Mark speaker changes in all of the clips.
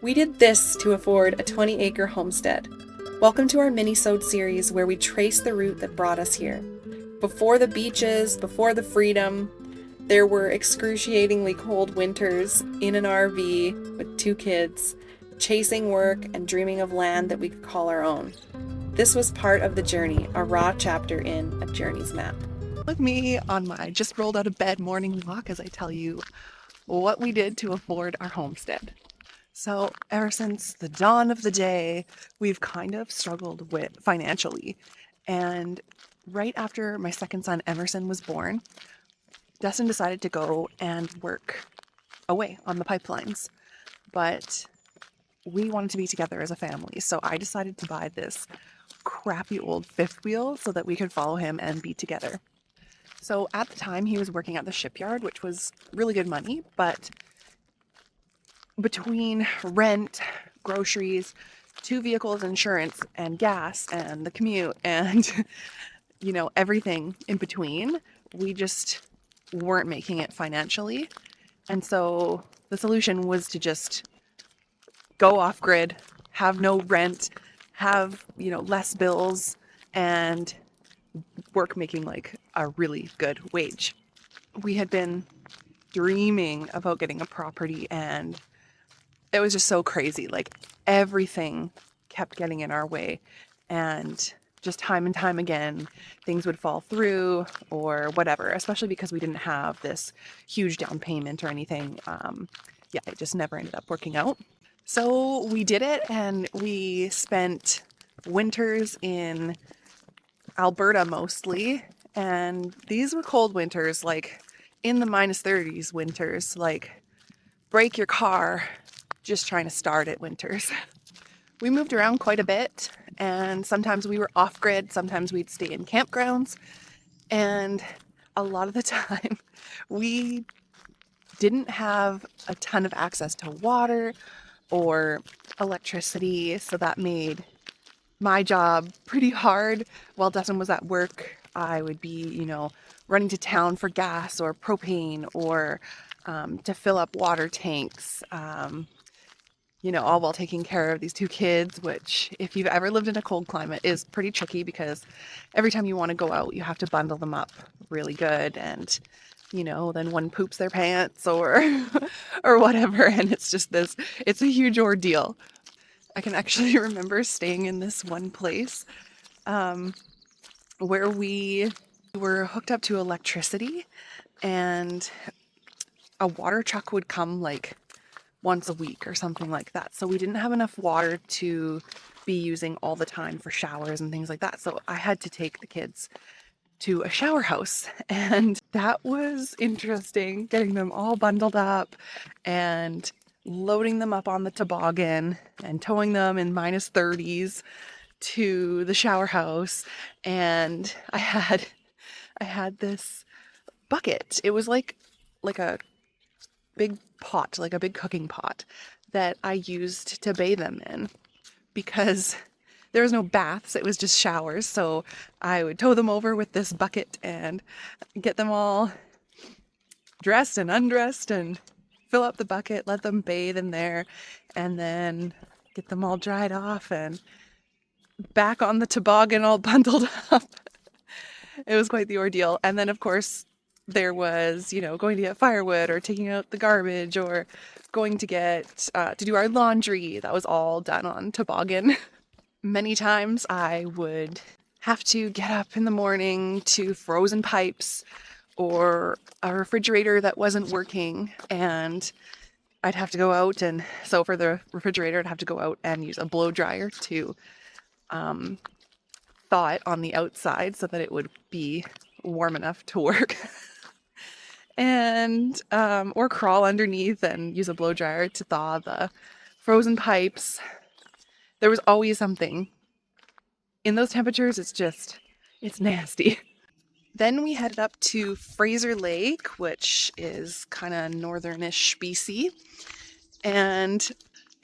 Speaker 1: We did this to afford a 20-acre homestead. Welcome to our minisode series where we trace the route that brought us here. Before the beaches, before the freedom, there were excruciatingly cold winters in an RV with 2 kids, chasing work and dreaming of land that we could call our own. This was part of the journey, a raw chapter in A Journey's Map.
Speaker 2: With me on my just rolled out of bed morning walk as I tell you what we did to afford our homestead. So ever since the dawn of the day, we've kind of struggled with financially. And right after my second son, Emerson, was born, Dustin decided to go and work away on the pipelines. But we wanted to be together as a family. So I decided to buy this crappy old fifth wheel so that we could follow him and be together. So at the time he was working at the shipyard, which was really good money, but between rent, groceries, 2 vehicles, insurance, and gas, and the commute, and everything in between, we just weren't making it financially. And so the solution was to just go off grid, have no rent, have, less bills, and work making like a really good wage. We had been dreaming about getting a property, and it was just so crazy. Like everything kept getting in our way, and just time and time again, things would fall through or whatever, especially because we didn't have this huge down payment or anything. It just never ended up working out. So we did it, and we spent winters in Alberta mostly, and these were cold winters, like in the -30s winters, like break your car just trying to start it winters. We moved around quite a bit, and sometimes we were off grid, sometimes we'd stay in campgrounds, and a lot of the time we didn't have a ton of access to water or electricity, so that made my job pretty hard. While Dustin was at work, I would be, running to town for gas or propane or to fill up water tanks, all while taking care of these 2 kids, which, if you've ever lived in a cold climate, is pretty tricky because every time you want to go out, you have to bundle them up really good. And, then one poops their pants or, or whatever. And it's just it's a huge ordeal. I can actually remember staying in this one place where we were hooked up to electricity, and a water truck would come like once a week or something like that. So we didn't have enough water to be using all the time for showers and things like that. So I had to take the kids to a shower house, and that was interesting, getting them all bundled up and loading them up on the toboggan and towing them in -30s to the shower house. And I had this bucket. It was like a big pot, like a big cooking pot that I used to bathe them in, because there was no baths, it was just showers. So I would tow them over with this bucket and get them all dressed and undressed and fill up the bucket, let them bathe in there, and then get them all dried off and back on the toboggan all bundled up. It was quite the ordeal. And then, of course, there was, going to get firewood or taking out the garbage or going to get to do our laundry. That was all done on toboggan. Many times I would have to get up in the morning to frozen pipes or a refrigerator that wasn't working, and I'd have to go out, and so for the refrigerator I'd have to go out and use a blow dryer to thaw it on the outside so that it would be warm enough to work. And or crawl underneath and use a blow dryer to thaw the frozen pipes. There was always something. In those temperatures, it's nasty. Then we headed up to Fraser Lake, which is kind of northernish BC, and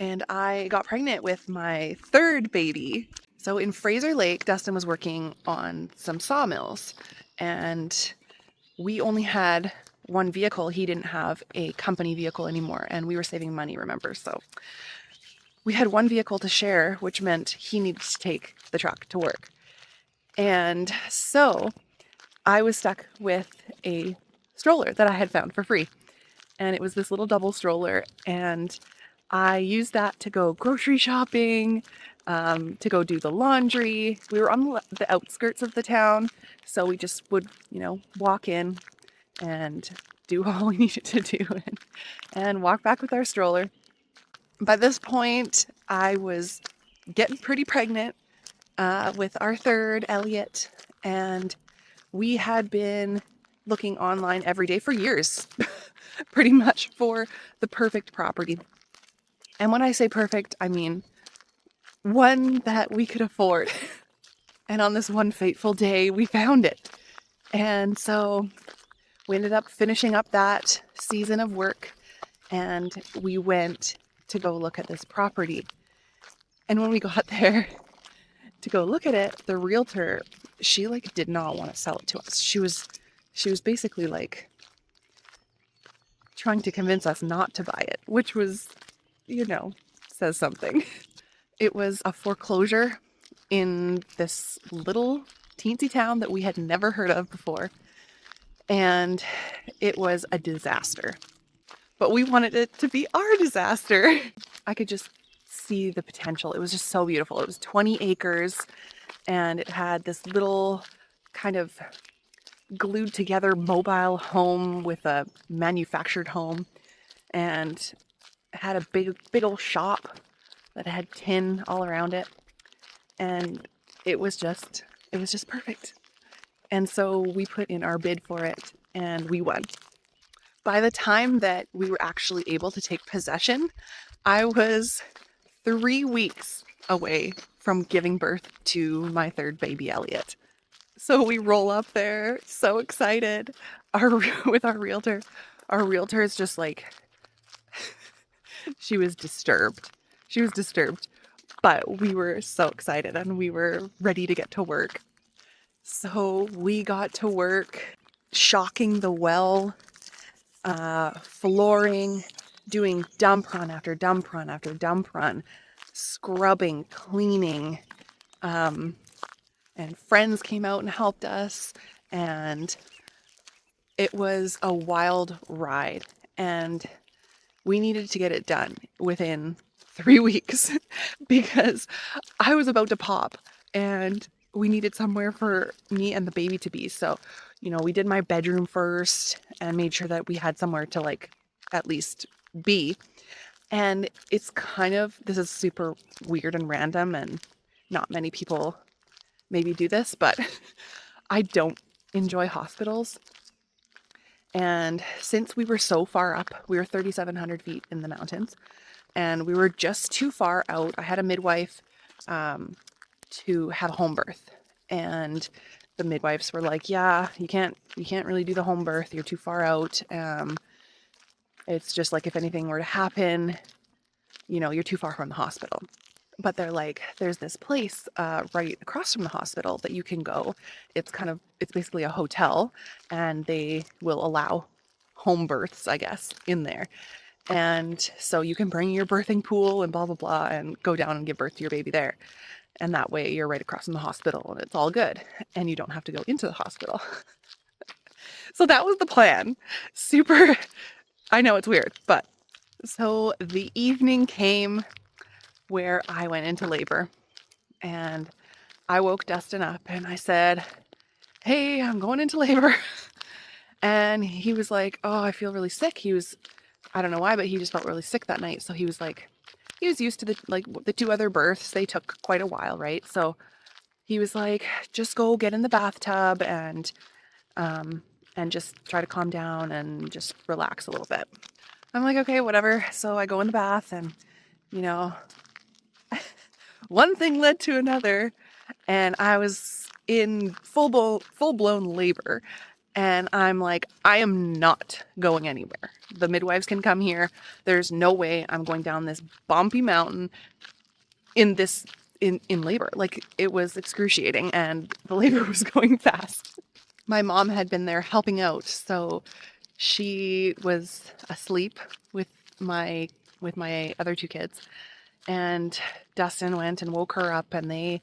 Speaker 2: I got pregnant with my 3rd baby. So in Fraser Lake, Dustin was working on some sawmills, and we only had one vehicle. He didn't have a company vehicle anymore, and we were saving money, remember? So we had one vehicle to share, which meant he needed to take the truck to work. And so I was stuck with a stroller that I had found for free. And it was this little double stroller. And I used that to go grocery shopping, to go do the laundry. We were on the outskirts of the town. So we just would, walk in and do all we needed to do and walk back with our stroller. By this point, I was getting pretty pregnant with our third, Elliot, and we had been looking online every day for years, pretty much, for the perfect property. And when I say perfect, I mean one that we could afford. And on this one fateful day, we found it. And so we ended up finishing up that season of work, and we went to go look at this property. And when we got there to go look at it, the realtor, she did not want to sell it to us. She was basically trying to convince us not to buy it, which was, says something. It was a foreclosure in this little teensy town that we had never heard of before. And it was a disaster. But we wanted it to be our disaster. I could just see the potential. It was just so beautiful. It was 20 acres, and it had this little kind of glued together mobile home with a manufactured home, and it had a big old shop that had tin all around it. And it was just perfect. And so we put in our bid for it, and we won. By the time that we were actually able to take possession, I was 3 weeks away from giving birth to my third baby, Elliot. So we roll up there, so excited, with our realtor. Our realtor is just she was disturbed. She was disturbed, but we were so excited and we were ready to get to work. So we got to work shocking the well, flooring, doing dump run after dump run after dump run, scrubbing, cleaning, and friends came out and helped us, and it was a wild ride, and we needed to get it done within 3 weeks because I was about to pop, and we needed somewhere for me and the baby to be. So, we did my bedroom first and made sure that we had somewhere to at least be. And it's this is super weird and random, and not many people maybe do this, but I don't enjoy hospitals. And since we were so far up, we were 3,700 feet in the mountains, and we were just too far out. I had a midwife to have a home birth, and the midwives were like, yeah, you can't really do the home birth. You're too far out. It's just if anything were to happen, you're too far from the hospital. But they're like, there's this place right across from the hospital that you can go. It's basically a hotel, and they will allow home births, I guess, in there. And so you can bring your birthing pool and blah, blah, blah, and go down and give birth to your baby there. And that way you're right across from the hospital and it's all good. And you don't have to go into the hospital. So that was the plan. Super, I know it's weird, but so the evening came where I went into labor, and I woke Dustin up and I said, hey, I'm going into labor. And he was like, oh, I feel really sick. I don't know why, but he just felt really sick that night. So he was used to the 2 other births. They took quite a while, right? So he was like, just go get in the bathtub and just try to calm down and just relax a little bit. I'm like, okay, whatever. So I go in the bath, and one thing led to another, and I was in full-blown labor. And I'm like, I am not going anywhere. The midwives can come here. There's no way I'm going down this bumpy mountain in labor. It was excruciating, and the labor was going fast. My mom had been there helping out, so she was asleep with my other 2 kids. And Dustin went and woke her up, and they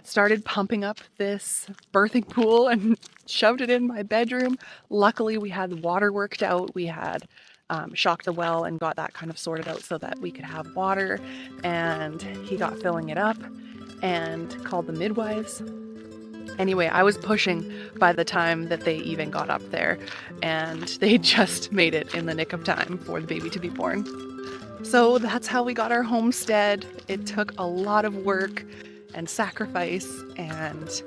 Speaker 2: started pumping up this birthing pool and shoved it in my bedroom. Luckily, we had water worked out. We had shocked the well and got that kind of sorted out so that we could have water. And he got filling it up and called the midwives. Anyway, I was pushing by the time that they even got up there, and they just made it in the nick of time for the baby to be born. So that's how we got our homestead. It took a lot of work and sacrifice and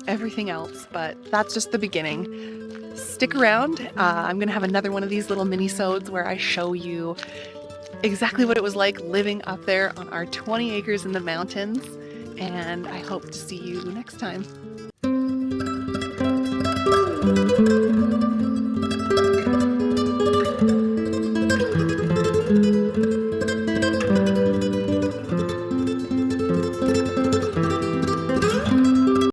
Speaker 2: everything else, but that's just the beginning. Stick around. I'm going to have another one of these little mini-sodes where I show you exactly what it was like living up there on our 20 acres in the mountains, and I hope to see you next time.